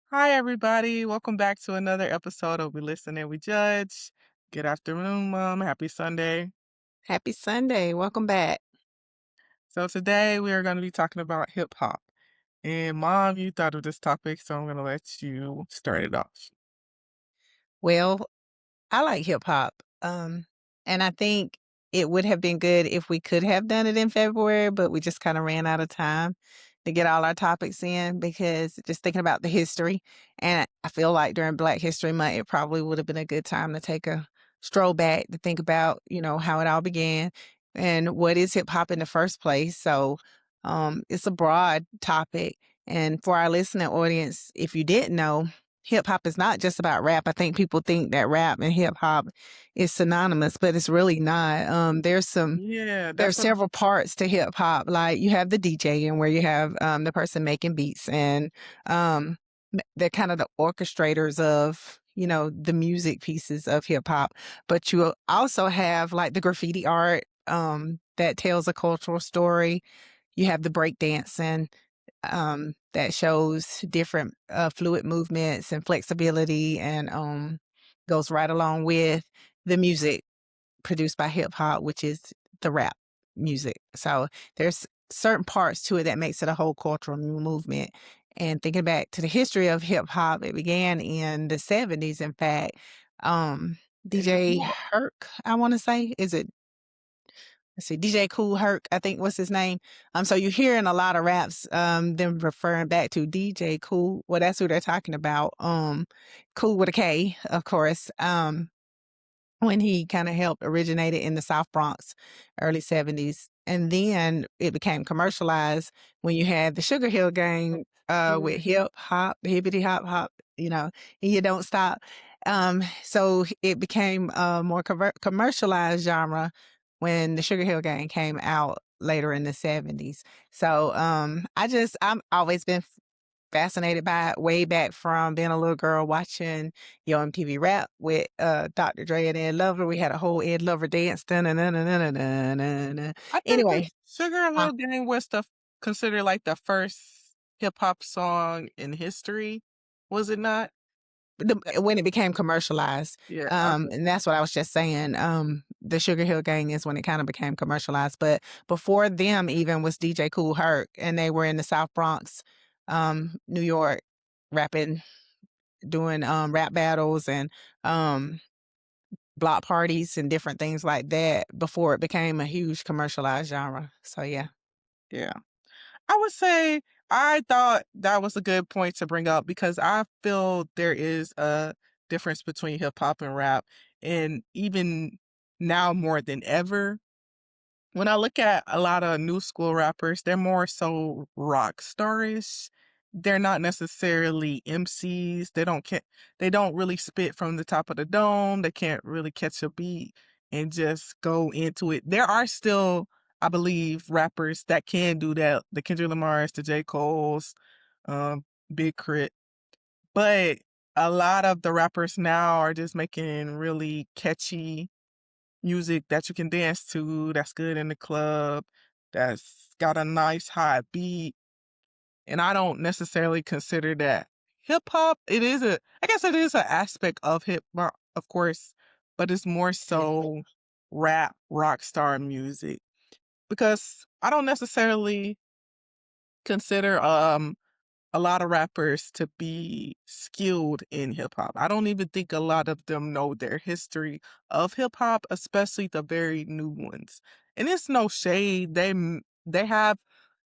Hi, everybody. Welcome back to another episode of We Listen and We Judge. Good afternoon, Mom. Happy Sunday. Happy Sunday. Welcome back. So, today we are going to be talking about hip hop. And, Mom, you thought of this topic, so I'm going to let you start it off. Well, I like hip hop. And I think it would have been good if we could have done it in February, but we just kind of ran out of time to get all our topics in because just thinking about the history. And I feel like during Black History Month, it probably would have been a good time to take a stroll back to think about, how it all began and what is hip hop in the first place. So it's a broad topic. And for our listening audience, if you didn't know, hip hop is not just about rap. I think people think that rap and hip hop is synonymous, but it's really not. Yeah, There's that's what. several parts to hip hop. Like you have the DJ and where you have the person making beats and they're kind of the orchestrators of the music pieces of hip hop. But you also have like the graffiti art that tells a cultural story. You have the break dancing that shows different fluid movements and flexibility and goes right along with the music produced by hip hop, which is the rap music. So there's certain parts to it that makes it a whole cultural movement. And thinking back to the history of hip hop, it began in the 70s, in fact. Um, DJ Herc, I want to say, is it let's see, DJ Cool Herc, I think was his name. So you're hearing a lot of raps, them referring back to DJ Cool. Well, that's who they're talking about. Cool with a K, of course. When he kind of helped originate it in the South Bronx, early 70s. And then it became commercialized when you had the Sugar Hill Gang with hip hop, hippity hop hop, and you don't stop. So it became a more commercialized genre when the Sugar Hill Gang came out later in the 70s. So I'm always been fascinated by it way back from being a little girl watching Yo MTV Rap with Dr. Dre and Ed Lover. We had a whole Ed Lover dance. Dun-dun-dun-dun-dun-dun-dun-dun. I think the Anyway, Sugar uh, Hill Gang was considered like the first hip hop song in history, was it not? when it became commercialized, Yeah, okay. and that's what I was just saying. The Sugar Hill Gang is when it kind of became commercialized, but before them even was DJ Cool Herc, and they were in the South Bronx, New York, rapping, doing rap battles and um block parties and different things like that before it became a huge commercialized genre. So yeah. Yeah. I would say I thought that was a good point to bring up because I feel there is a difference between hip hop and rap. And even now more than ever, when I look at a lot of new school rappers, they're more so rock starish. They're not necessarily MCs. They don't really spit from the top of the dome. They can't really catch a beat and just go into it. There are still, I believe, rappers that can do that. The Kendrick Lamars, the J. Cole's, um, Big Crit. But a lot of the rappers now are just making really catchy music that you can dance to, that's good in the club, that's got a nice high beat, and I don't necessarily consider that hip hop. I guess it is an aspect of hip hop, of course, but it's more so rap, rock star music because I don't necessarily consider a lot of rappers to be skilled in hip hop. I don't even think a lot of them know their history of hip hop, especially the very new ones. And it's no shade. They have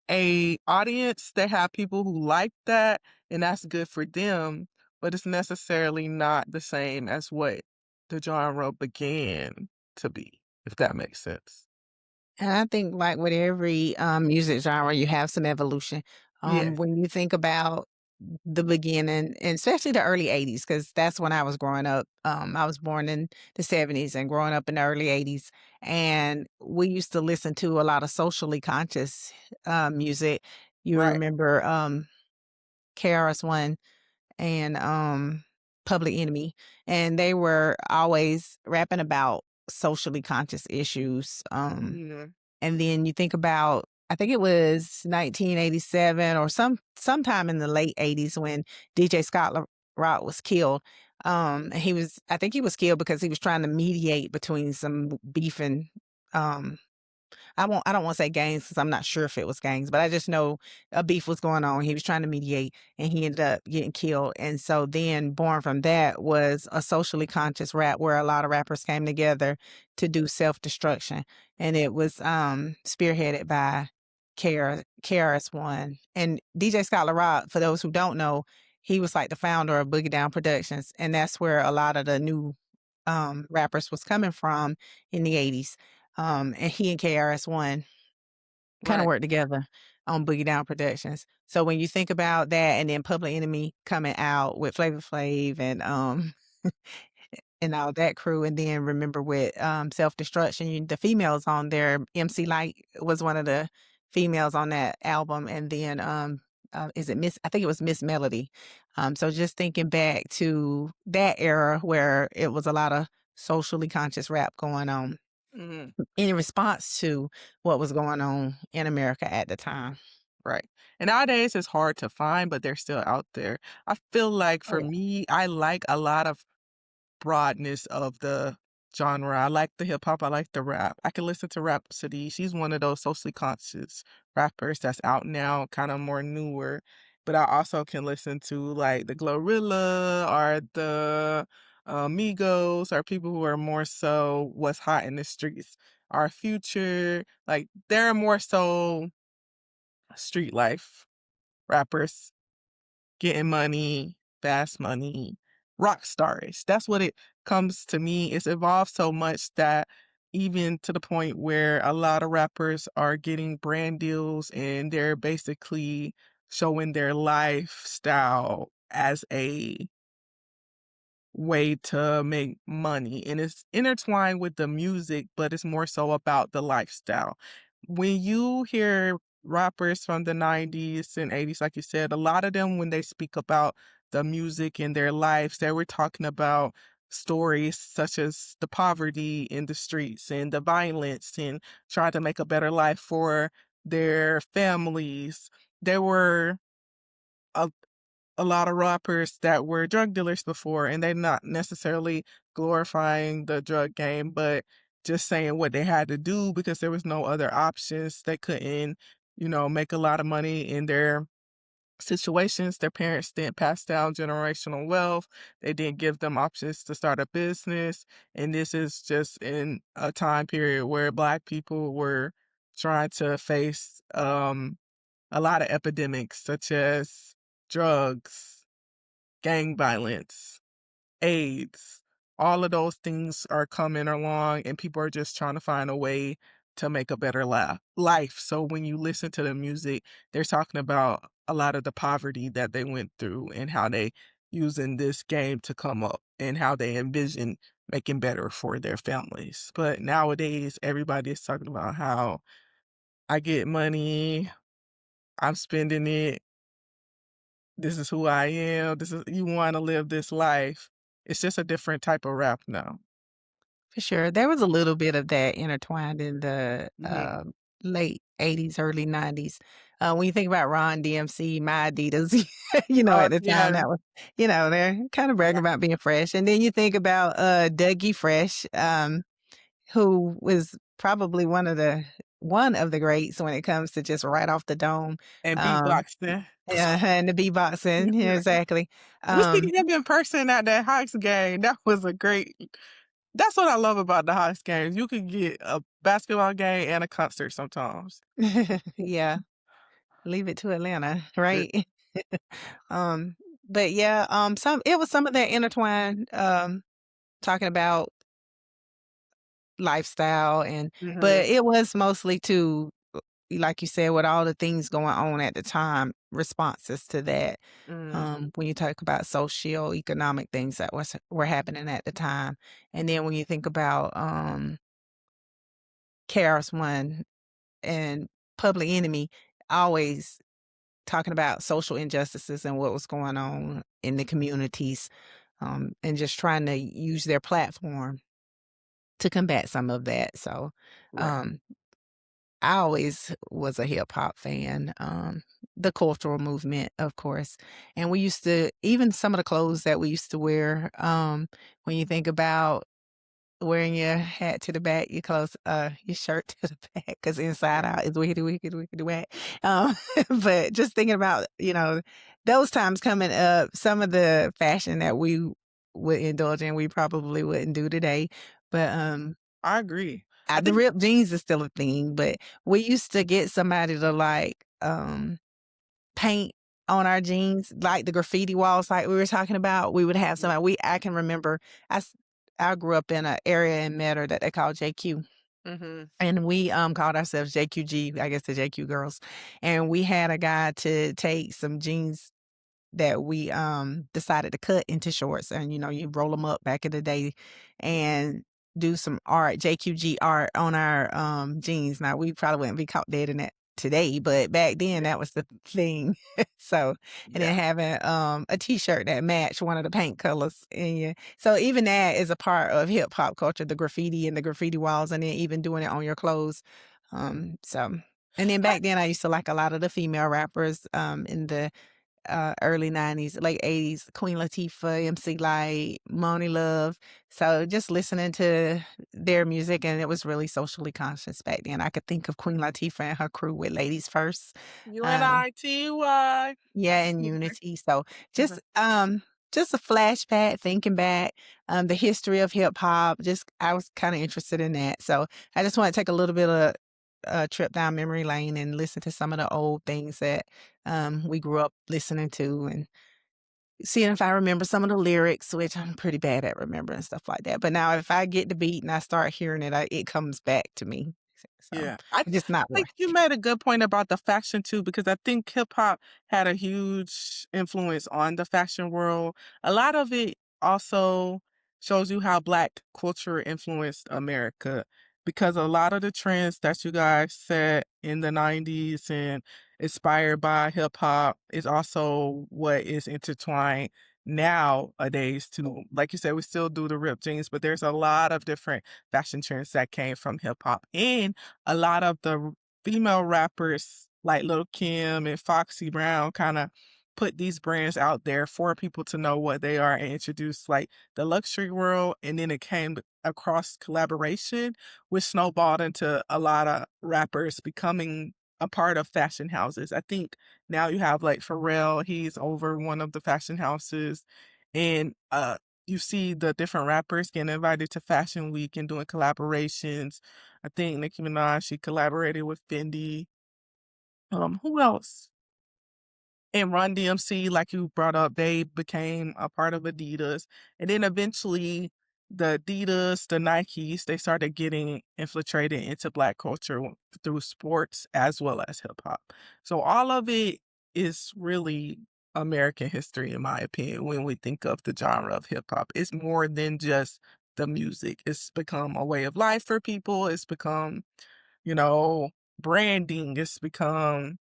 a audience. They have people who like that, and that's good for them. But it's necessarily not the same as what the genre began to be, if that makes sense. And I think like with every music genre you have some evolution. Yeah, When you think about the beginning and especially the early 80s, because that's when I was growing up. I was born in the 70s and growing up in the early 80s, and we used to listen to a lot of socially conscious music. You right. remember KRS-One and Public Enemy, and they were always rapping about socially conscious issues. Mhm. And then you think about I think it was 1987 or sometime in the late '80s when DJ Scott LaRock was killed. I think he was killed because he was trying to mediate between some beefing, um I don't wanna say gangs because 'cause I'm not sure if it was gangs, but I just know a beef was going on. He was trying to mediate, and he ended up getting killed, and so then born from that was a socially conscious rap where a lot of rappers came together to do self-destruction, and it was, spearheaded by KRS-One, and DJ Scott LaRock, for those who don't know, he was, like, the founder of Boogie Down Productions, and that's where a lot of the new, rappers was coming from in the '80s. And he and KRS-One kinda Right. worked together on Boogie Down Productions. So when you think about that and then Public Enemy coming out with Flavor Flav and all that crew, and then remember with, Self Destruction, the females on there, MC Lyte was one of the females on that album, and then, is it Miss I think it was Miss Melody. So just thinking back to that era where it was a lotta socially conscious rap going on Mhm. in response to what was going on in America at the time. Right. And nowadays it's hard to find, but they're still out there. I feel like Oh, for yeah. me, I like a lot of broadness of the genre. I like the hip hop, I like the rap. I can listen to Rhapsody. She's one of those socially conscious rappers that's out now, kind of more newer. But I also can listen to like the Glorilla or the Migos or people who are more so what's hot in the streets. Our future, like they're more so street life rappers getting money, fast money, rock stars. That's what it comes to me. It's evolved so much that even to the point where a lot of rappers are getting brand deals and they're basically showing their lifestyle as a way to make money, and it's intertwined with the music, but it's more so about the lifestyle. When you hear rappers from the '90s and '80s, like you said, a lot of them, when they speak about the music and their lives, they were talking about stories such as the poverty in the streets and the violence and trying to make a better life for their families. There were a a lot of rappers that were drug dealers before, and they're not necessarily glorifying the drug game, but just saying what they had to do because there was no other options. They couldn't, make a lot of money in their situations. Their parents didn't pass down generational wealth. They didn't give them options to start a business. And this is just in a time period where Black people were trying to face a lot of epidemics such as drugs, gang violence, AIDS. All of those things are coming along, and people are just trying to find a way to make a better life. So when you listen to the music, they're talking about a lot of the poverty that they went through and how they using this game to come up and how they envision making better for their families. But nowadays, everybody is talking about how I get money, I'm spending it, this is who I am, this is you wanna live this life. It's just a different type of rap now. For sure. There was a little bit of that intertwined in the, Mhm. late '80s, early '90s. When you think about Ron DMC, My Adidas, at the time, Yeah, that was they're kinda bragging yeah, about being fresh, and then you think about, Dougie Fresh, who was probably one of the greats when it comes to just right off the dome, and um, beatboxing. and the beatboxing, yeah, exactly. We seen Um him in person at that Hawks game, that was a great that's what I love about the Hawks games, you could get a basketball game and a concert sometimes. yeah, leave it to Atlanta, Eh right? Um, but yeah, some of that intertwined, talking about lifestyle but Mhm, it was mostly to, like you said, with all the things going on at the time, responses to that. mhm, When you talk about socio-economic things that were happening at the time. And then when you think about, KRS-One and Public Enemy, always talking about social injustices and what was going on in the communities, and just trying to use their platform to combat some of that. So, right. um, I always was a hip hop fan, the cultural movement, of course, and we used to even some of the clothes that we used to wear, when you think about wearing your hat to the back, your clothes, your shirt to the back, because inside Yeah. out is wickedy, wicked, wickedy whack. Um, but just thinking about, those times coming up, some of the fashion that we would indulge in, we probably wouldn't do today. But, I agree. I the think ripped jeans is still a thing, but we used to get somebody to, like, paint on our jeans, like the graffiti walls like we were talking about. We would have somebody I can remember I s I grew up in an area in Metter that they call JQ, mhm. and we, called ourselves JQG, I guess the JQ girls, and we had a guy to take some jeans that we, decided to cut into shorts and, you roll them up back in the day and do some art, JQG art on our, jeans. Now, we probably wouldn't be caught dead in that today, but back then, Yeah. that was the thing. So and then Yeah. having, a T-shirt that matched one of the paint colors in your so even that is a part of hip hop culture, the graffiti and the graffiti walls, and then even doing it on your clothes. So and then I back then, I used to like a lot of the female rappers, in the early 90s, late 80s, Queen Latifah, MC Lyte, Moni Love. So just listening to their music, and it was really socially conscious back then. I could think of Queen Latifah and her crew with Ladies First. Um, UNITY. yeah, and Mhm. Unity. So Mhm. just a flashback, thinking back, the history of hip hop. Just I was kind of interested in that. So I just want to take a little bit of a trip down memory lane and listen to some of the old things that we grew up listening to and seeing if I remember some of the lyrics, which I'm pretty bad at remembering stuff like that. But now if I get the beat and I start hearing it, it comes back to me. So Yeah, I it's just not think right. you made a good point about the fashion too, because I think hip hop had a huge influence on the fashion world. A lot of it also shows you how Black culture influenced America, because a lot of the trends that you guys set in the 90s and inspired by hip hop is also what is intertwined nowadays too. Like you said, we still do the ripped jeans, but there's a lot of different fashion trends that came from hip hop. And a lot of the female rappers like Lil' Kim and Foxy Brown kinda put these brands out there for people to know what they are and introduce, like, the luxury world, and then it came across collaboration, which snowballed into a lotta rappers becoming a part of fashion houses. I think now you have, like, Pharrell, he's over one of the fashion houses, and, you see the different rappers getting invited to Fashion Week and doing collaborations. I think Nicki Minaj, she collaborated with Fendi. Who else? And Run DMC, like you brought up, they became a part of Adidas. And then eventually the Adidas, the Nikes, they started getting infiltrated into Black culture through sports as well as hip hop. So all of it is really American history, in my opinion, when we think of the genre of hip hop. It's more than just the music. It's become a way of life for people. It's become, you know, branding. It's become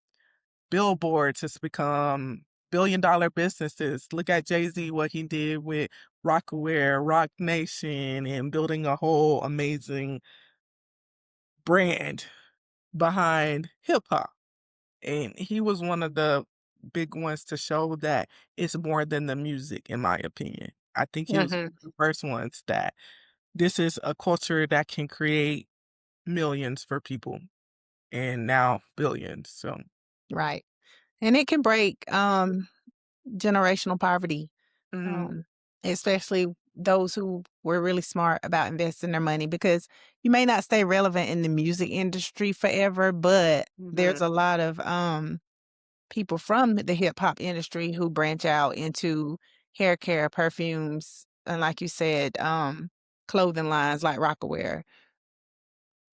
billboards, it's become billion-dollar businesses. Look at Jay-Z, what he did with Rocawear, Roc Nation, and building a whole amazing brand behind hip hop. And he was one of the big ones to show that it's more than the music, in my opinion. I think he was Mhm. one of the first ones that this is a culture that can create millions for people, and now billions, so Right. And it can break generational poverty, mhm, um, especially those who were really smart about investing their money because you may not stay relevant in the music industry forever, but there's mhm. a lot of people from the hip hop industry who branch out into hair care, perfumes, and like you said, clothing lines like Rocawear.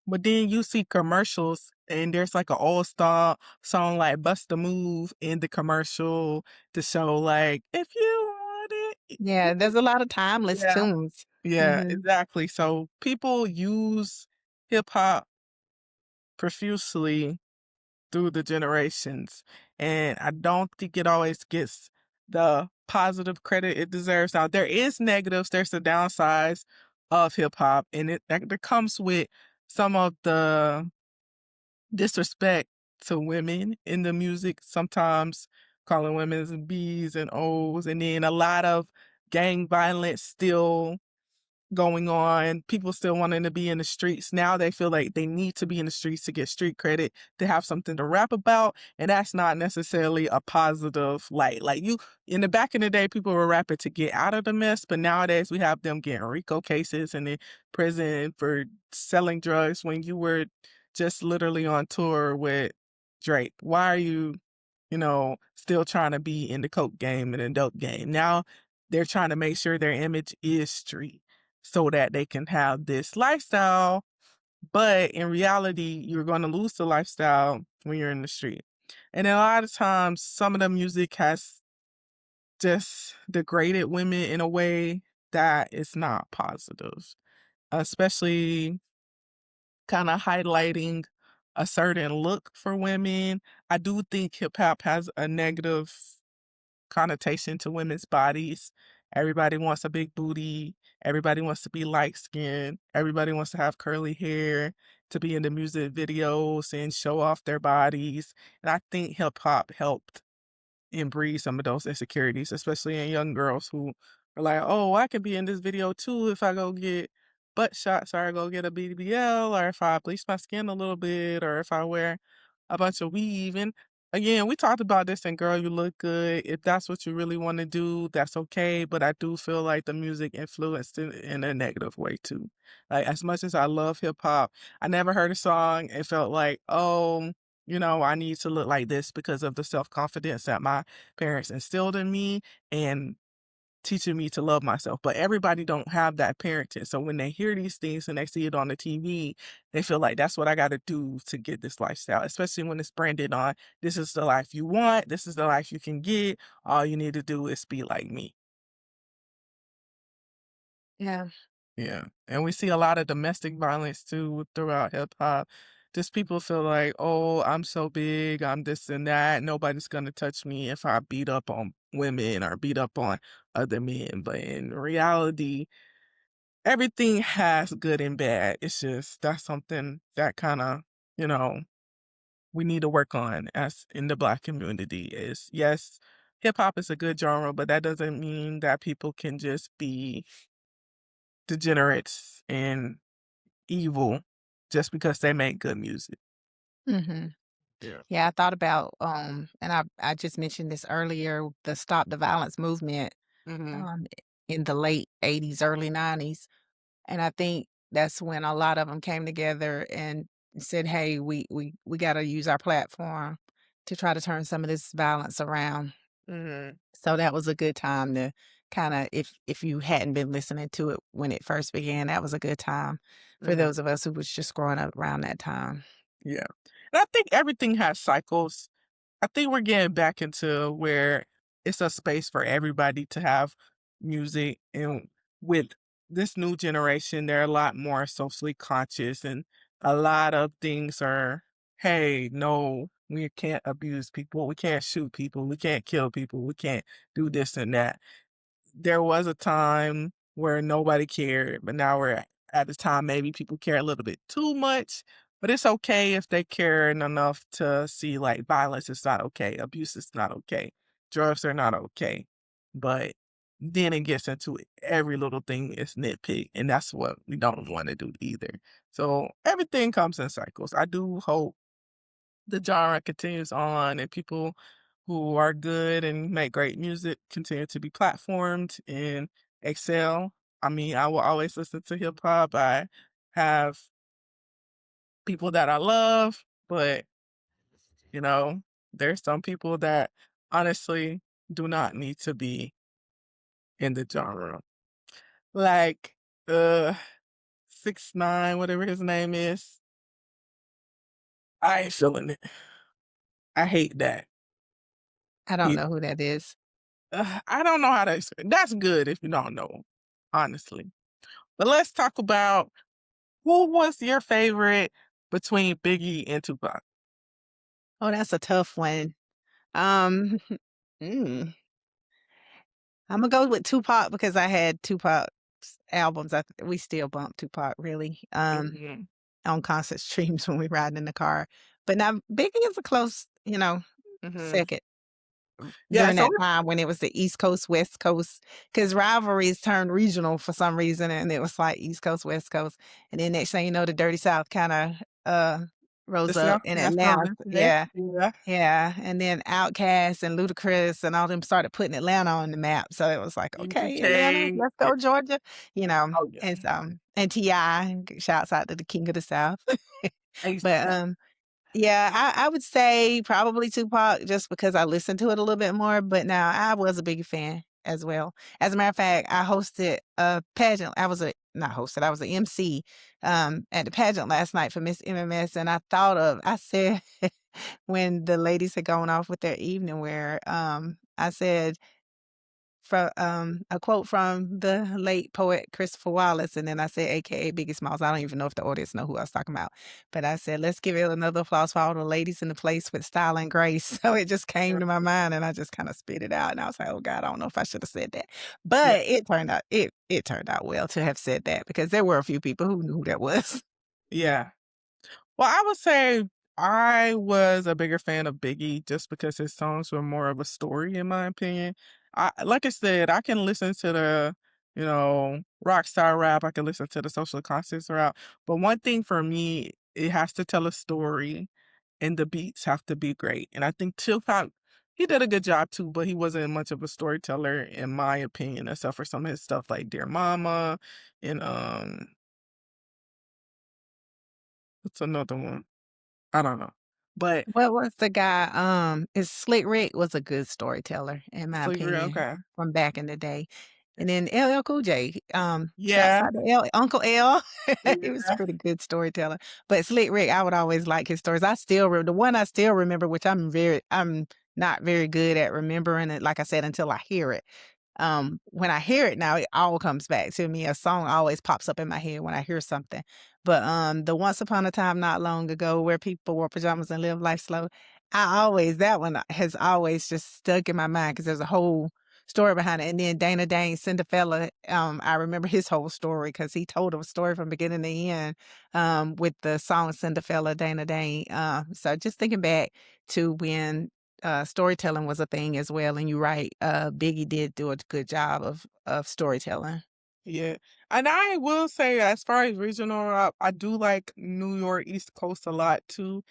But then you see commercials and there's like an all star song like Bust a Move in the commercial to show like, if you want it. Yeah, there's a lot of timeless Yeah. tunes. Yeah, Mhm. exactly. So people use hip hop profusely through the generations. And I don't think it always gets the positive credit it deserves. Now there is negatives, there's the downsides of hip hop, and that comes with some of the disrespect to women in the music, sometimes calling women as B's and O's, and then a lot of gang violence still going on, people still wanting to be in the streets. Now they feel like they need to be in the streets to get street credit, to have something to rap about, and that's not necessarily a positive light. Like you in the back in the day, people were rapping to get out of the mess, but nowadays we have them getting RICO cases and in prison for selling drugs when you were just literally on tour with Drake. Why are you, still trying to be in the coke game and the dope game? Now they're trying to make sure their image is street so that they can have this lifestyle. But in reality, you're going to lose the lifestyle when you're in the street. And a lot of times, some of the music has just degraded women in a way that is not positive, especially kind of highlighting a certain look for women. I do think hip hop has a negative connotation to women's bodies. Everybody wants a big booty. Everybody wants to be light skinned. Everybody wants to have curly hair to be in the music videos and show off their bodies. And I think hip hop helped and breed some of those insecurities, especially in young girls who are like, "Oh, I could be in this video too if I go get butt shots or I go get a BBL or if I bleach my skin a little bit or if I wear a bunch of weave." And again, we talked about this in Girl You Look Good. If that's what you really want to do, that's okay. But I do feel like the music influenced it in a negative way too. Like as much as I love hip hop, I never heard a song and felt like, oh, I need to look like this because of the self-confidence that my parents instilled in me and teaching me to love myself. But everybody don't have that parenting. So when they hear these things and they see it on the TV, they feel like that's what I got to do to get this lifestyle, especially when it's branded on this is the life you want, this is the life you can get. All you need to do is be like me. Yeah. Yeah, and we see a lot of domestic violence too throughout hip hop. Just people feel like, "Oh, I'm so big, I'm this and that. Nobody's gonna touch me if I beat up on women or beat up on other men." But in reality, everything has good and bad. It's just that's something that kinda, you know, we need to work on as in the Black community is, yes, hip hop is a good genre, but that doesn't mean that people can just be degenerates and evil just because they make good music. Mhm. Yeah. Yeah, I thought about, and I just mentioned this earlier, the Stop the Violence movement, Mhm, um, in the late '80s, early '90s, and I think that's when a lot of them came together and said, "Hey, we gotta use our platform to try to turn some of this violence around." mhm, So that was a good time to kinda if you hadn't been listening to it when it first began, that was a good time for mhm, those of us who was just growing up around that time. yeah. And I think everything has cycles. I think we're getting back into where it's a space for everybody to have music, and with this new generation, they're a lot more socially conscious, and a lot of things are, "Hey, no, we can't abuse people, we can't shoot people, we can't kill people, we can't do this and that." There was a time where nobody cared, but now we're at a time maybe people care a little bit too much, but it's okay if they care enough to see like violence is not okay, abuse is not okay, drugs are not okay. But then it gets into it. Every little thing is nitpick, and that's what we don't want to do either. So everything comes in cycles. I do hope the genre continues on and people who are good and make great music continue to be platformed and excel. I mean, I will always listen to hip hop. I have people that I love, but you know, there's some people that honestly do not need to be in the genre. Like uh 6ix9ine, whatever his name is. I ain't feeling it. I hate that. I don't He know who that is. I don't know how to explain. That's good if you don't know, honestly. But let's talk about who was your favorite between Biggie and Tupac? Oh, that's a tough one. Um, mm, Imma go with Tupac because I had Tupac's albums. We still bump Tupac really, Mhm, on constant streams when we riding in the car. But now Biggie is a close, Mhm. second Yeah, during so that time when it was the East Coast, West Coast, because rivalries turned regional for some reason, and it was like East Coast, West Coast, and then next thing you know, the Dirty South kinda, the rose up South in has Atlanta. represented. Yeah. Yeah. Yeah, and then Outkast and Ludacris and all them started putting Atlanta on the map, so it was like, "Okay, Atlanta, UGK. let's go Georgia," Oh, yeah. and so and T.I., shouts out to the king of the South. But, ASAP. yeah, I would say probably Tupac just because I listened to it a little bit more, but now I was a big fan as well. As a matter of fact, I hosted a pageant. I was a not hosted, I was a MC, at the pageant last night for Miss MMS, and I said when the ladies had gone off with their evening wear, I said from a quote from the late poet Christopher Wallace, and then I said, AKA Biggie Smalls. I don't even know if the audience know who I was talking about, but I said, let's give it another applause for all the ladies in the place with style and grace. So it just came to my mind, and I just kind of spit it out, and I was like, oh God, I don't know if I should have said that, Yeah. but it turned out well to have said that because there were a few people who knew who that was. Yeah. Well, I would say I was a bigger fan of Biggie just because his songs were more of a story, in my opinion. Like I said, I can listen to the, rock star rap. I can listen to the social conscious rap. But one thing for me, it has to tell a story, and the beats have to be great. And I think Tupac, he did a good job too, but he wasn't much of a storyteller, in my opinion, except for some of his stuff like Dear Mama and what's another one? I don't know. But What was the guy, is Slick Rick was a good storyteller, in my Sleeper, opinion, okay. from back in the day. And then LL Cool J, shouts Yeah, out to L Uncle L. He was a yeah, pretty good storyteller. But Slick Rick, I would always like his stories. The one I still remember, which I'm not very good at remembering it, like I said, until I hear it. When I hear it now, it all comes back to me. A song always pops up in my head when I hear something. But the Once Upon a Time Not Long Ago where people wore pajamas and live life slow, that one has always just stuck in my mind because there's a whole story behind it. And then Dana Dane Cinderella, I remember his whole story because he told a story from beginning to end with the song Cinderella, Dana Dane. So just thinking back to when storytelling was a thing as well, and you're right, Biggie did do a good job of storytelling. yeah. And I will say, as far as regional rap, I do like New York, East Coast a lot too.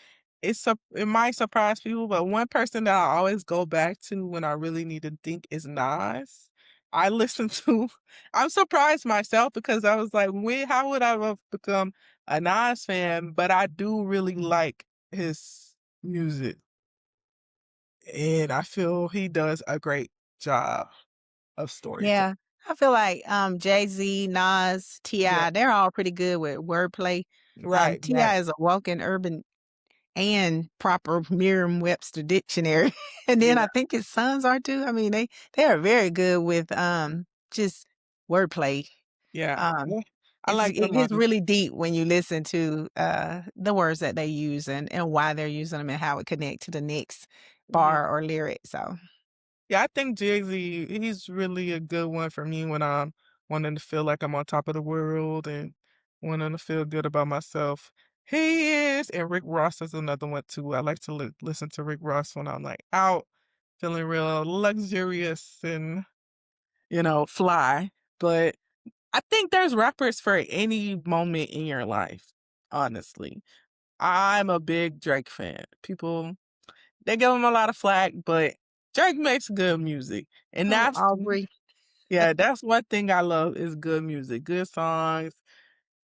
It might surprise people, but one person that I always go back to when I really need to think is Nas. I listen to I'm surprised myself because I was like, how would I have become a Nas fan? But I do really like his music, and I feel he does a great job of storytelling. Yeah. I feel like, Jay-Z, Nas, Yeah, T.I., they're all pretty good with wordplay. right, right. T.I. is a walking urban and proper Merriam-Webster dictionary, and then Yeah, I think his sons are too. I mean, they are very good with, just wordplay. yeah. Um, Yeah. I like it them gets on. really deep when you listen to, the words that they use and why they're using them and how it connect to the next Mhm. bar or lyric, so Yeah, I think Jay-Z, he's really a good one for me when I'm wanting to feel like I'm on top of the world and wanting to feel good about myself. He is, and Rick Ross is another one too. I like to listen to Rick Ross when I'm like out, feeling real luxurious and, fly. But I think there's rappers for any moment in your life, honestly. I'm a big Drake fan. People, they give him a lot of flack, but Drake makes good music. And oh, Aubrey. that's one thing I love is good music, good songs.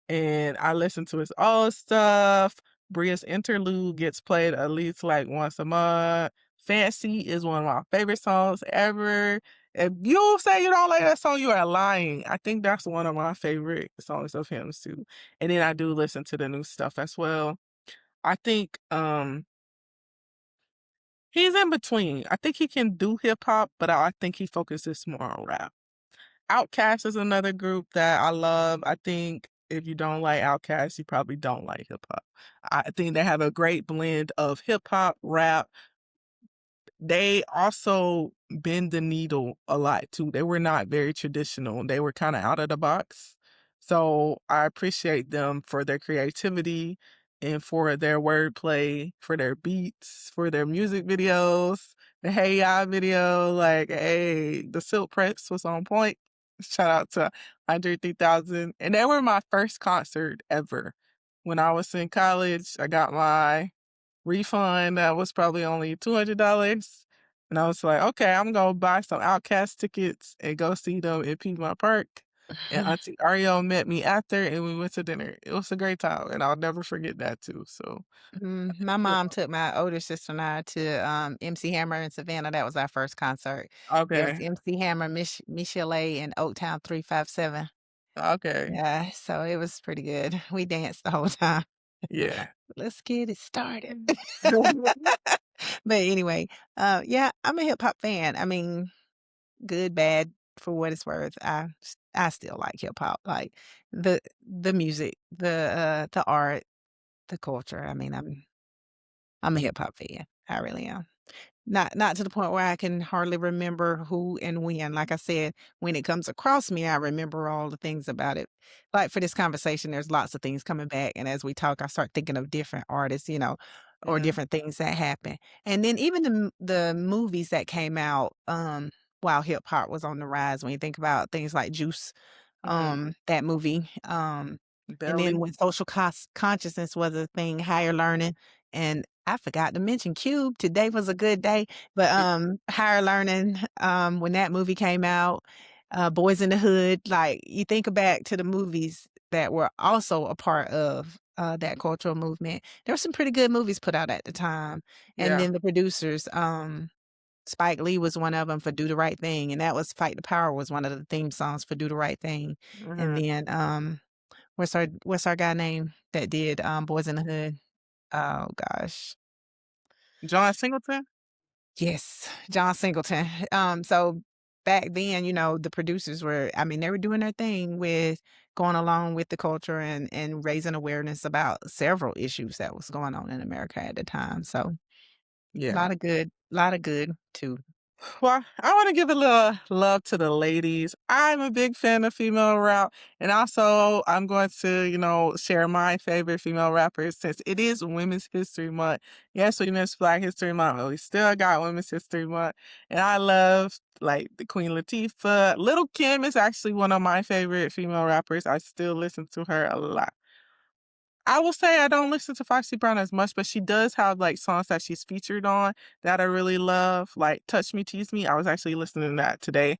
And I listen to his old stuff. Bria's interlude gets played at least like once a month. Fancy is one of my favorite songs ever. If you say you don't like that song, you are lying. I think that's one of my favorite songs of him too. And then I do listen to the new stuff as well. I think he's in between. I think he can do hip hop, but I think he focuses more on rap. Outkast is another group that I love. I think if you don't like Outkast, you probably don't like hip hop. I think they have a great blend of hip hop, rap. They also bend the needle a lot too. They were not very traditional. They were kind of out of the box. So I appreciate them for their creativity. and for their wordplay, for their beats, for their music videos. The Hey Ya video, like, hey, the Silk Press was on point. Shout out to Andre 3000. And they were my first concert ever. When I was in college, I got my refund that was probably only $200. And I was like, okay, I'm gonna buy some Outcast tickets and go see them in Piedmont Park. And Auntie Ariel met me after and we went to dinner. It was a great time and I'll never forget that too. So My yeah. mom took my older sister and I to, MC Hammer in Savannah. That was our first concert. Yes, Okay. MC Hammer, Michelle and Oaktown 357. Okay. Yeah, so it was pretty good. We danced the whole time. Yeah. Let's get it started. But anyway, yeah, I'm a hip hop fan. I mean, good, bad, for what it's worth. I still like hip hop, like the music, the art, the culture. I mean, I'm a hip hop fan. I really am. Not to the point where I can hardly remember who and when. Like I said, when it comes across me, I remember all the things about it. Like for this conversation, there's lots of things coming back, and as we talk, I start thinking of different artists, or Mhm. different things that happen. And then even the movies that came out, while hip hop was on the rise. When you think about things like Juice, Mhm. that movie, and then Belly. when social consciousness was a thing, higher learning, and I forgot to mention Cube. Today was a good day, but Yeah. higher learning. When that movie came out, Boys in the Hood. Like you think back to the movies that were also a part of that cultural movement. There were some pretty good movies put out at the time, and Yeah. then the producers. Spike Lee was one of them for "Do the Right Thing," and that was "Fight the Power" was one of the theme songs for "Do the Right Thing," and Mhm. then what's our guy name that did, Boys in the Hood? Oh gosh. John Singleton? Yes, John Singleton. So back then, the producers were I mean, they were doing their thing with going along with the culture and raising awareness about several issues that was going on in America at the time. So, Yeah. lot of good too. Well, I want to give a little love to the ladies. I'm a big fan of female rap, and also I'm going to, share my favorite female rappers since it is Women's History Month. Yes, we missed Black History Month, but we still got Women's History Month, and I love like the Queen Latifah. Little Kim is actually one of my favorite female rappers. I still listen to her a lot. I will say I don't listen to Foxy Brown as much, but she does have, like, songs that she's featured on that I really love, like "Touch Me, Tease Me." I was actually listening to that today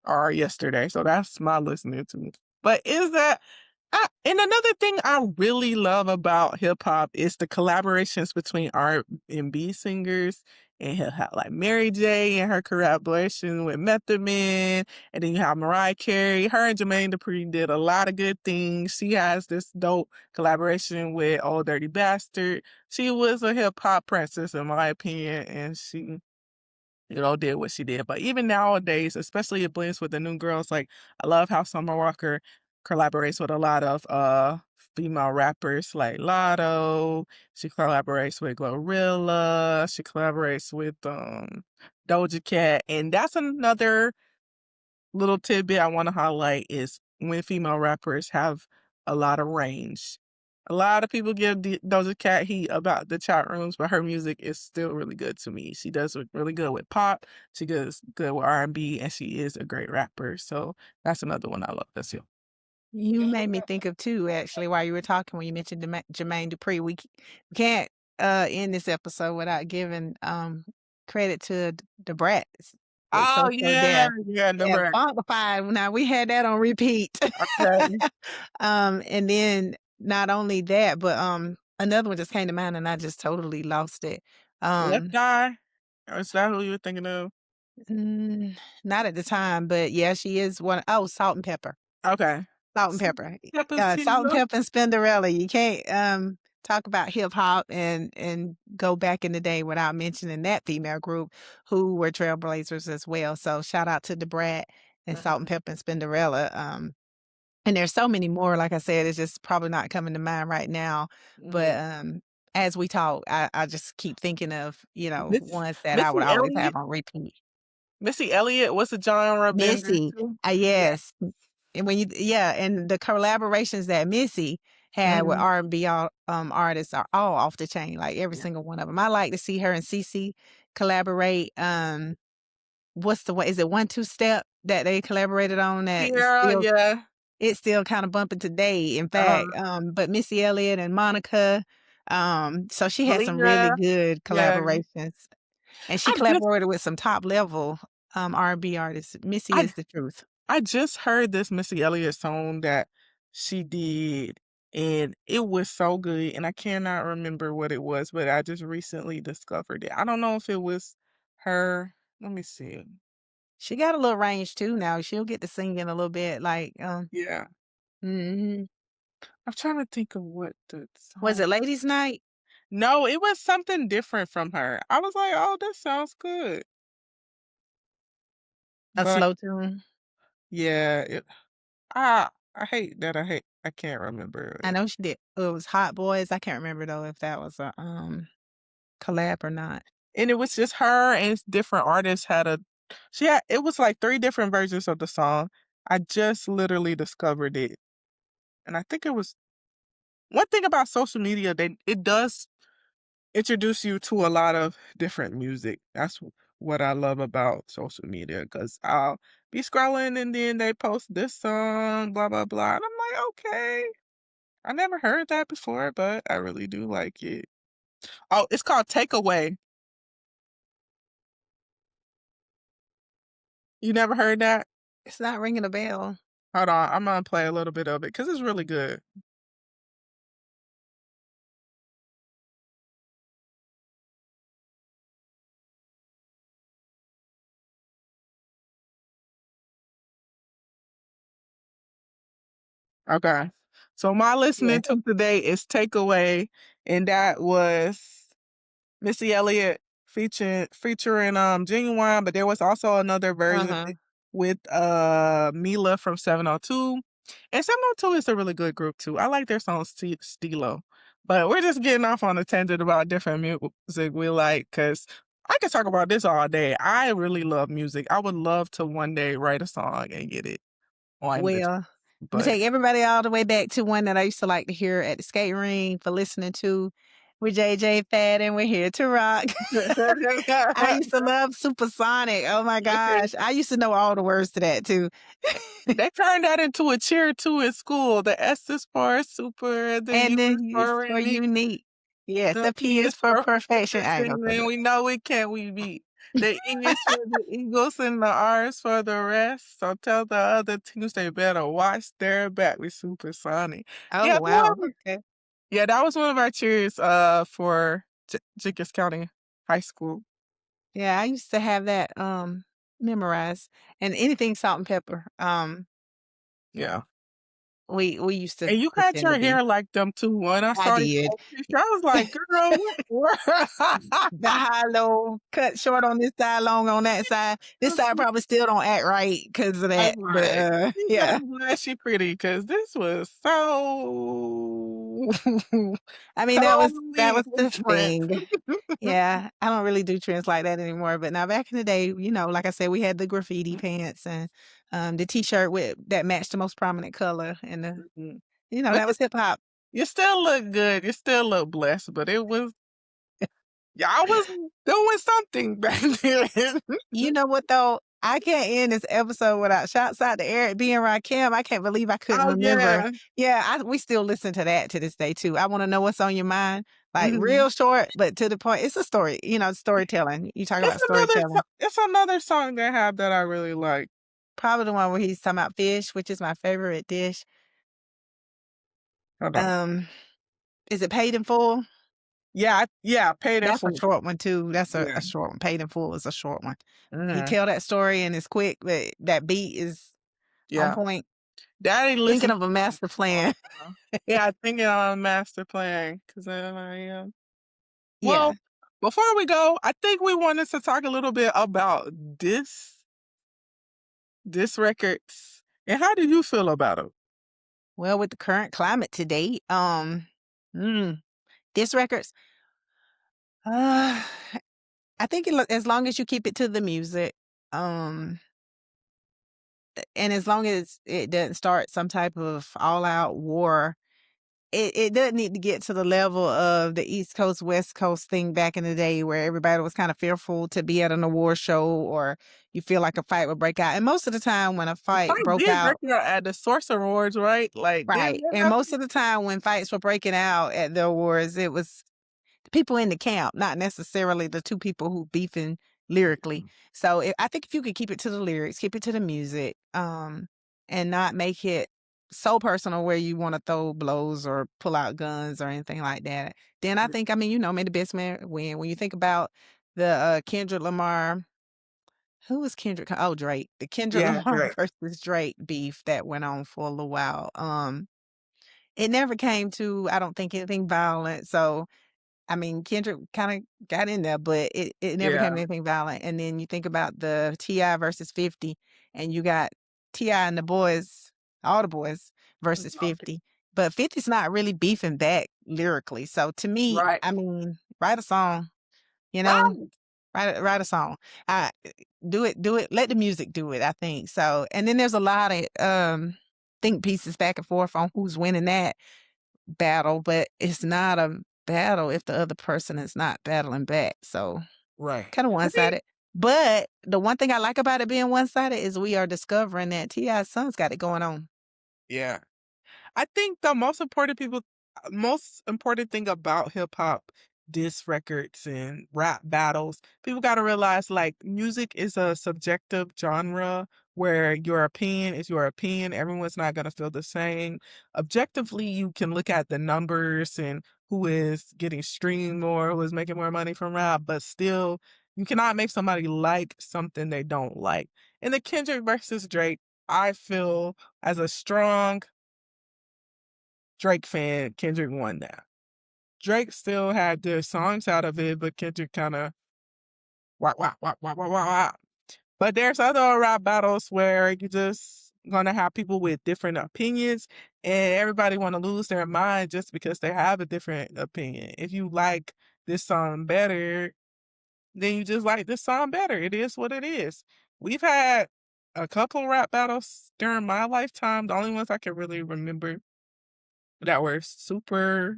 or yesterday, so that's my listening to. But is that and another thing I really love about hip hop is the collaborations between R&B singers, and he'll have like Mary J. and her collaboration with Method Man, and then you have Mariah Carey. Her and Jermaine Dupri did a lot of good things. She has this dope collaboration with Old Dirty Bastard. She was a hip hop princess in my opinion, and she did what she did. But even nowadays, especially it blends with the new girls, like I love how Summer Walker collaborates with a lot of female rappers like Lotto. She collaborates with Glorilla. She collaborates with Doja Cat. And that's another little tidbit I want to highlight is when female rappers have a lot of range. A lot of people give Doja Cat heat about the chat rooms, but her music is still really good to me. She does really good with pop. She does good with R&B, and she is a great rapper. So that's another one I love. That's you. You made me think of 2 actually while you were talking when you mentioned Jermaine Dupri. We can't, end this episode without giving, credit to the Brats. It's Oh So yeah, There. yeah, Yeah, number Bonafide, now we had that on repeat. okay. And then not only that, but, another one just came to mind and I just totally lost it. Left Um, Eye. Is that who you were thinking of? mm, Not at the time, but yeah, she is one oh, Salt and Pepper. Okay. Salt and Pepper. Salt and Cappuccino. Pepper and Spinderella. You can't, talk about hip hop and go back in the day without mentioning that female group who were trailblazers as well. So shout out to the Brat and Salt and Mhm, Pepper and Spinderella. And there's so many more, like I said, it's just probably not coming to mind right now. But, mhm. as we talk, I just keep thinking of, Miss ones that I would Missy always have Elliott. on repeat. Missy Elliott was a genre bender Missy, too. Yeah. yes. And when you yeah, and the collaborations that Missy had with Mhm. R&B artists are all off the chain, like every Yeah. single one of them. I like to see her and CeCe collaborate. What's the one? Is it 1-2 Step that they collaborated on that is Sierra, still yeah. it's still kind of bumping today, in Uh-huh. fact. But Missy Elliott and Monica, so she had some really Aaliyah, good yeah. collaborations, and she I just collaborated with some top level R&B artists. Missy I is the truth. I just heard this Missy Elliott song that she did, and it was so good, and I cannot remember what it was, but I just recently discovered it. I don't know if it was her. Let me see. She got a little range too now. She'll get to singing a little bit, like, Yeah. mhm. I'm trying to think of what the Was song. it Ladies Night? No, it was something different from her. I was like, "Oh, this sounds good." A But slow tune? yeah, I can't remember I it. know she did. It was Hot Boys. I can't remember though if that was a collab or not. And it was just her and different artists had a she had it was like 3 different versions of the song. I just literally discovered it, and I think it was one thing about social media, that it does introduce you to a lot of different music. That's what I love about social media because 'cause I'll be scrolling and then they post this song, blah, blah, blah, and I'm like, "Okay, I never heard that before, but I really do like it." Oh, it's called Takeaway. You never heard that? It's not ringing a bell. Hold on, I'm gonna play a little bit of it because it's really good. Okay. So my Yeah. listening to today is Takeaway, and that was Missy Elliott featuring Genuine, but there was also another version Uh-huh. with Mila from 702. And 702 is a really good group too. I like their song Stilo. But we're just getting off on a tangent about different music we like because I could talk about this all day. I really love music. I would love to one day write a song and get it on this. Well, Imma But take everybody all the way back to one that I used to like to hear at the skate ring for listening to with JJ Fad, We're Here to Rock. I used to love Supersonic. Oh my gosh. I used to know all the words to that too. they turned that into a cheer too in school. The S is for super, the U And is then it's for for unique, unique. Yes, the the P P is is for for perfection. I ain't gonna perfection, say and that. we know it can't we beat. The E is for the Eagles and the R is for the rest. So tell the other teams they better watch their back with Supersonic. Oh, Yeah, wow. Okay. yeah, that was one of our cheers for Jenkins County High School. Yeah, I used to have that memorized. And anything salt and pepper. Yeah. We used to And you had pretend to your be. hair like them too. When I I saw your did. old picture, I was like, girl, what? The high low, cut short on this side, long on that side. This side probably still don't act right because of I'm that, but, like, "You yeah. better bless she pretty, because this was so I mean, that totally was the different." thing. Yeah, I don't really do trends like that anymore, but now back in the day, like I said, we had the graffiti pants and, the T-shirt with that matched the most prominent color and Mhm. But that was hip hop. you still look good, you still look blessed, but it was y'all was doing something back then. You know what though? I can't end this episode without shouts out to Eric B. and Rakim. I can't believe I couldn't Oh, remember. yeah. Yeah, we still listen to that to this day too. I wanna know what's on your mind. Like Mhm. real short, but to the point. It's a story, storytelling. You talk about storytelling. It's another song they have that I really like. Probably the one where he's talking about fish, which is my favorite dish. Hold on. Um, is it Paid in Full? Yeah, Paid in That's a Full. short one too. That's a Yeah. short one. Paid in Full is a short one. He Mhm. tell that story and it's quick, but that beat is on Yeah. point. Daddy Thinking listened of a to master all plan. the time. Yeah, thinking on master plan, 'cause then I am Yeah. well, before we go, I think we wanted to talk a little bit about this records, and how do you feel about it? Well, with the current climate today, mm, disc records, uh, I think as long as you keep it to the music, um, and as long as it doesn't start some type of all out war it doesn't need to get to the level of the East Coast, West Coast thing back in the day where everybody was kind of fearful to be at an award show or you feel like a fight would break out. And most of the time when a The fight fight broke did break out, out at the Source Awards, right? Like, didn't right. that And most happen? of the time when fights were breaking out at the awards, it was people in the camp, not necessarily the two people who beefing lyrically. So I think if you could keep it to the lyrics, keep it to the music, and not make it so personal where you want to throw blows or pull out guns or anything like that, then I think, I mean, may the best man win. When you think about the Kendrick Lamar, who was Kendrick? Oh, Drake. The Kendrick Yeah, Lamar right. versus Drake beef that went on for a little while. It never came to, I don't think, anything violent. So I mean, Kendrick kinda got in there, but it never came Yeah, to anything violent, and then you think about the T.I. versus 50, and you got T.I. and the boys, all the boys versus 50, but 50's not really beefing back lyrically, so to me, right. I mean, write a song, you know? Right. Write a song. Uh, do it, let the music do it, I think, so and then there's a lot of, think pieces back and forth on who's winning that battle, but it's not a battle if the other person is not battling back. So Right. kind of I one think sided. But the one thing I like about it being one sided is we are discovering that T.I.'s son's got it going on. yeah. I think the most important thing about hip hop diss records and rap battles, people got to realize like music is a subjective genre where your opinion is your opinion. Everyone's not going to feel the same. Objectively, you can look at the numbers and who is getting streamed more, who is making more money from rap, but still, you cannot make somebody like something they don't like. In the Kendrick versus Drake, I feel as a strong Drake fan, Kendrick won that. Drake still had the songs out of it, but Kendrick kind of wah, wah, wah, wah, wah, wah, wah. But there's other rap battles where you just gonna have people with different opinions, and everybody want to lose their mind just because they have a different opinion. If you like this song better, then you just like this song better. It is what it is. We've had a couple rap battles during my lifetime. The only ones I can really remember that were super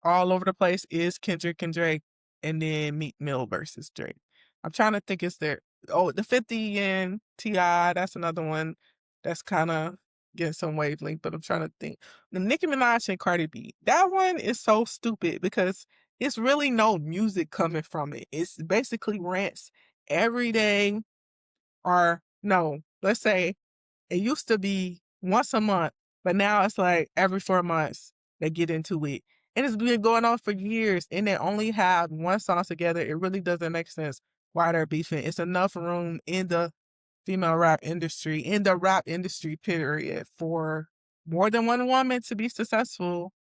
all over the place is Kendrick and Drake, and then Meek Mill versus Drake. I'm trying to think, is there the 50 and T.I., that's another one that's kind of getting some wavelength, but I'm trying to think. The Nicki Minaj and Cardi B, that one is so stupid because it's really no music coming from it. It's basically rants every day, or no, let's say it used to be once a month, but now it's like every 4 months they get into it. And it's been going on for years and they only have one song together. It really doesn't make sense why they're beefing. It's enough room in the female rap industry, in the rap industry, period, for more than one woman to be successful.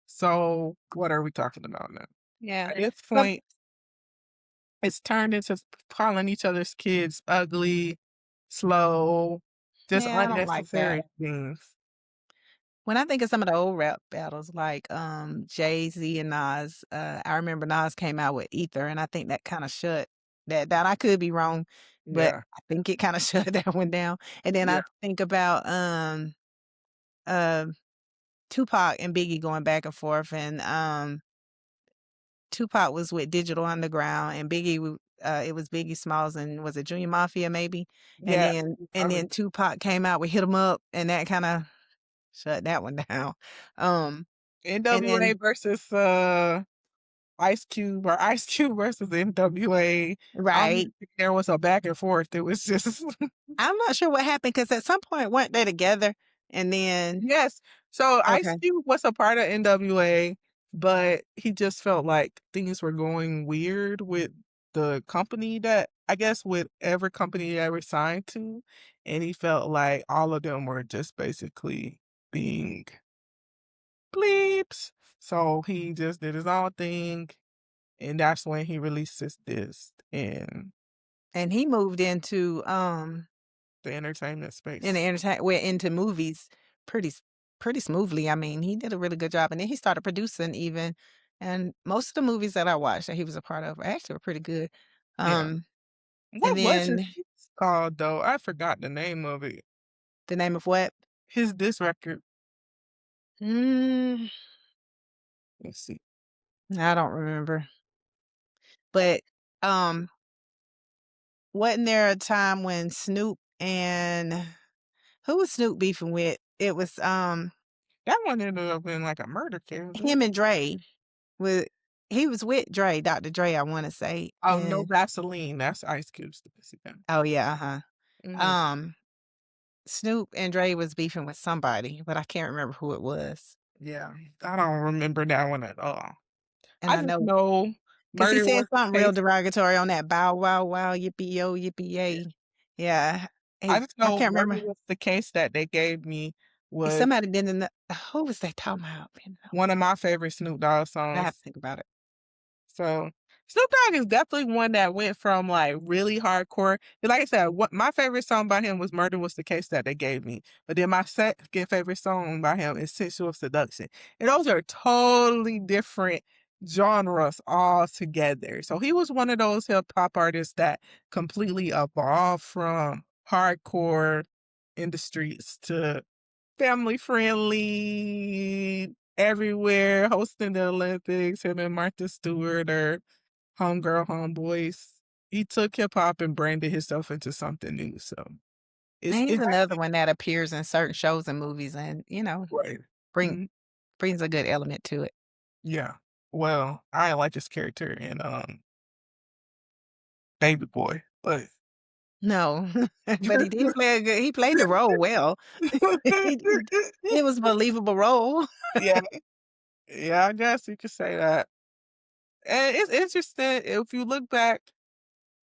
So what are we talking about now? Yeah. At this But point, it's turned into calling each other's kids ugly, slow, just yeah, I don't like that. unnecessary things. When I think of some of the old rap battles like Jay-Z and Nas, I remember Nas came out with Ether and I think that kind of shut that down. I could be wrong, but Yeah, I think it kind of shut that one down. And then yeah, I think about uh Tupac and Biggie going back and forth, and Tupac was with Digital Underground, and it was Biggie Smalls and was it Junior Mafia maybe? yeah. And then Tupac came out with Hit 'Em Up, and that kind of shut that one down. Um, and NWA then versus Ice Cube or Ice Cube versus NWA. I don't right, even think there was a back and forth. It was just I'm not sure what happened because at some point weren't they together? And then yes. So Ice okay, Cube was a part of NWA, but he just felt like things were going weird with the company that I guess with every company he ever signed to, and he felt like all of them were just basically being bleeps. So he just did his own thing, and that's when he released his disc in and he moved the entertainment in the space. entertain went into movies pretty pretty smoothly. I mean, he did a really good job, and then he started producing even, and most of the movies that I watched that he was a part of actually were pretty good. Yeah. Um, and What was his then disc called though? I forgot the name of it. the name of what? His disc record. Mm, Let's see. I don't remember. But, um, wasn't there a time when Snoop and who was Snoop beefing with? It was, That one ended up being like a murder case, didn't it? him and Dre with he was with Dre, Dr. Dre, I wanna say, Oh, No and Vaseline, that's Ice Cube's Mexican. oh, yeah, uh-huh. Mhm. Um, Snoop and Dre was beefing with somebody, but I can't remember who it was. Yeah, I don't remember that one at all. And I I just know know 'cause he murder said was something the real case. derogatory on that "Bow wow wow, yippee yo, yippee Yeah. yay." Yeah, I he just I know can't murder remember. was the case that they gave me was Somebody didn't kn who was they talking about? one of my favorite Snoop Dogg I have to songs. think about it. So, Snoop Dogg is definitely one that went from, like, really hardcore like I said, what my favorite song by him was "Murder Was the Case That They Gave Me," but then my second favorite song by him is "Sensual Seduction," and those are totally different genres altogether. So, he was one of those hip hop artists that completely evolved from hardcore in the streets to family friendly, everywhere, hosting the Olympics, him and Martha Stewart or Homegirl Homeboys. He took hip hop and branded himself into something new, so And it he's has another to one that appears in certain shows and movies and, right. bring Mhm, brings a good element to it. yeah. Well, I like his character in, Baby Boy, but No, but he did play a good he played the role well. He it was a believable role. Yeah, yeah, I guess you could say that. And it's interesting if you look back,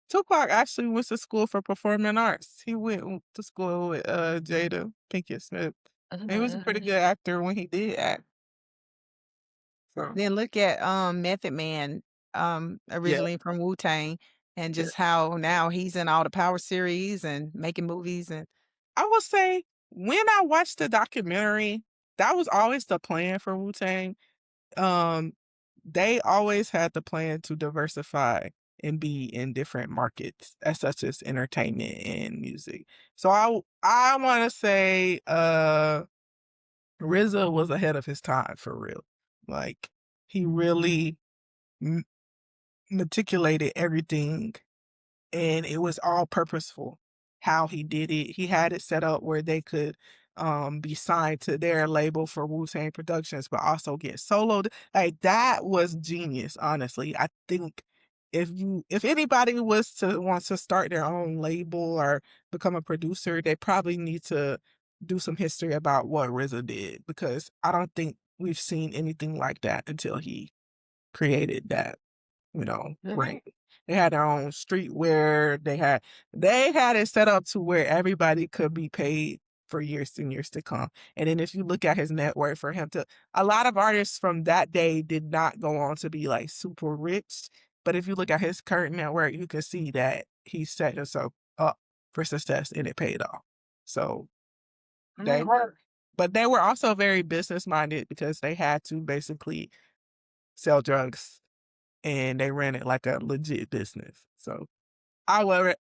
Tupac actually went to school for performing arts. He went to school with, Jada Pinkett Smith, and he was a pretty Mhm. good actor when he did act, so Then look at, Method Man, yeah, originally from Wu-Tang, and yeah. just how now he's in all the Power series and making movies and I will say, when I watched the documentary, that was always the plan for Wu-Tang. Um, they always had the plan to diversify and be in different markets, as such as entertainment and music. So I wanna say, RZA was ahead of his time for real. Like, he really m meticulated everything, and it was all purposeful how he did it. He had it set up where they could, be signed to their label for Wu-Tang Productions, but also get soloed. Like, that was genius, honestly. I think if anybody was to want to start their own label or become a producer, they probably need to do some history about what RZA did, because I don't think we've seen anything like that until he created that. Right. They had their own streetwear, they had it set up to where everybody could be paid for years and years to come, and then if you look at his net worth for him to a lot of artists from that day did not go on to be, like, super rich, but if you look at his current net worth, you can see that he set himself up for success and it paid off. So, they Mhm. were but they were also very business-minded because they had to basically sell drugs and they ran it like a legit business. So I would re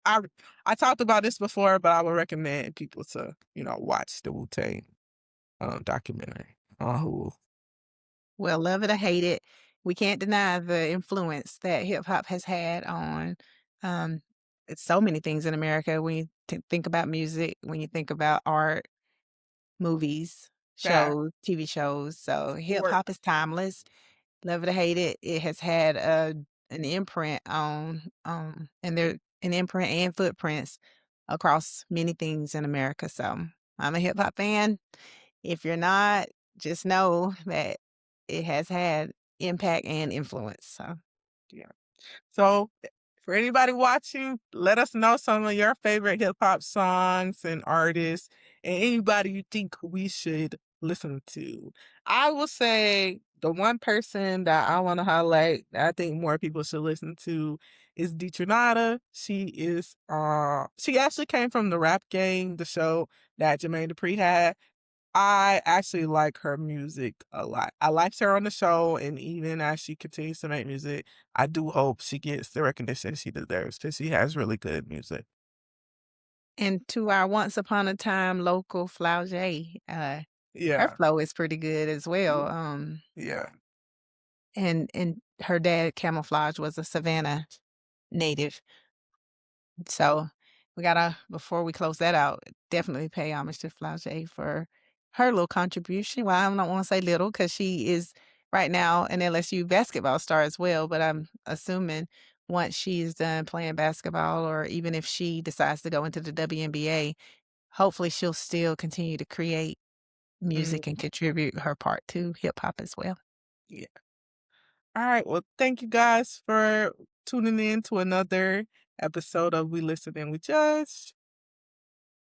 I talked about this before, but I would recommend people to, watch the Wu-Tang, documentary on Hulu. Well, love it or hate it, we can't deny the influence that hip hop has had on, um, it's so many things in America when you think about music, when you think about art, movies, That shows, TV shows, so hip sport hop is timeless. Love it or hate it, it has had an imprint on, and there an imprint and footprints across many things in America, so I'm a hip hop fan. If you're not, just know that it has had impact and influence, so yeah. So, for anybody watching, let us know some of your favorite hip hop songs and artists, and anybody you think we should listen to. I will say the one person that I want to highlight that I think more people should listen to is Deetranada. She actually came from the Rap Game, the show that Jermaine Dupri had. I actually like her music a lot. I liked her on the show, and even as she continues to make music, I do hope she gets the recognition she deserves because she has really good music. and to our once upon a time local Flaujae, Her Yeah. flow is pretty good as well, Yeah. and her dad, Camouflage, was a Savannah native. So we gotta before we close that out, definitely pay homage to Flau'jae for her little contribution. Well, I don't wanna say little because she is right now an LSU basketball star as well, but I'm assuming once she's done playing basketball or even if she decides to go into the WNBA, hopefully she'll still continue to create Mhm. music and contribute her part to hip hop as well. Yeah. All right. Well, thank you guys for tuning in to another episode of We Listen and We Judge.